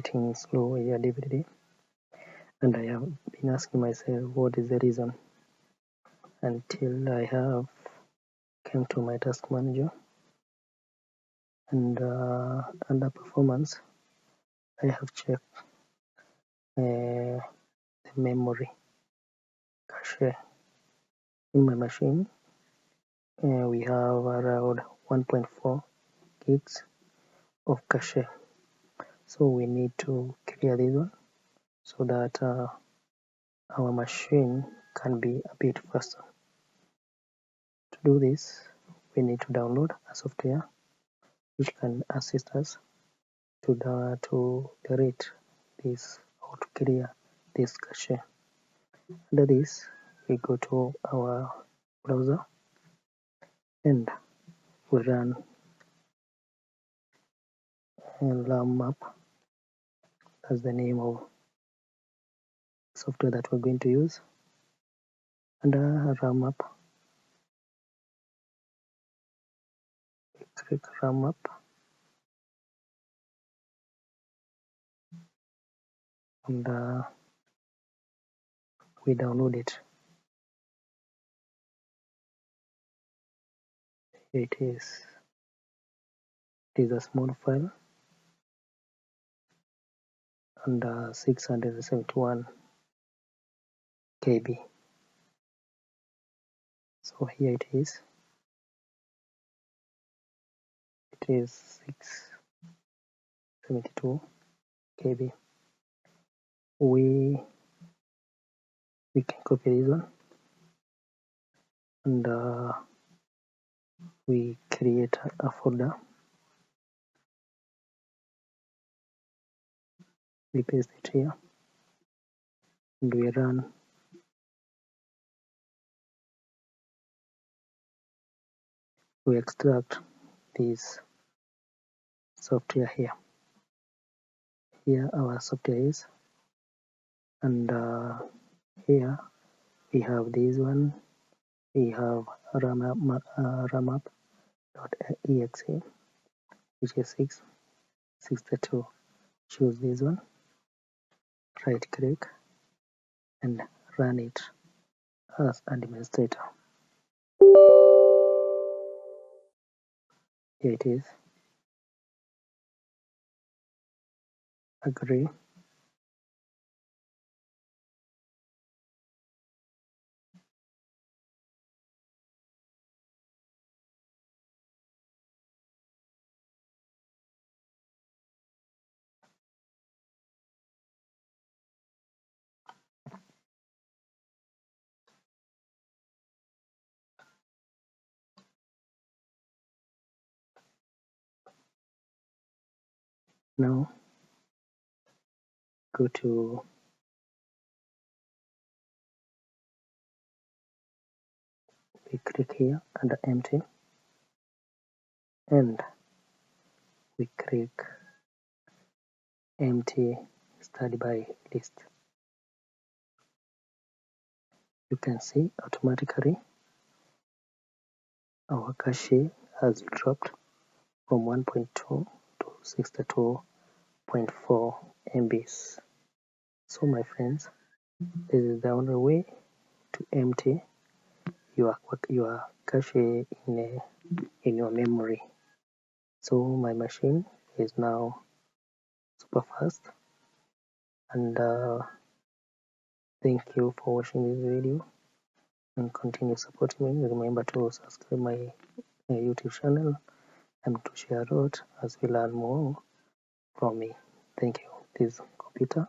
getting slow here DVD, and I have been asking myself what is the reason, until I have came to my task manager, and under performance I have checked the memory cache in my machine. We have around 1.4 gigs of cache, so we need to clear this one so that our machine can be a bit faster. To do this, we need to download a software which can assist us to delete this or to clear this cache. Under this, we go to our browser and we run lam map. That's the name of software that we're going to use. Under ram map, we click ram map, and we download it. Here it is. It is a small file and 671 KB. So here it is. It is 672 KB. We can copy this one and we create a folder. We paste it here and we run. We extract this software here. Here our software is, and here we have this one. We have ramup.exe, which is 662. Choose this one, right click and run it as administrator. Here it is. Agree. Now go to we click here under empty and we click empty study by list. You can see automatically our cache has dropped from 1.2 to 62.4 MBs. So my friends, this is the only way to empty your cache in your memory. So my machine is now super fast, and thank you for watching this video and continue supporting me. Remember to subscribe my YouTube channel and to share out as we learn more from me. Thank you. This is Computer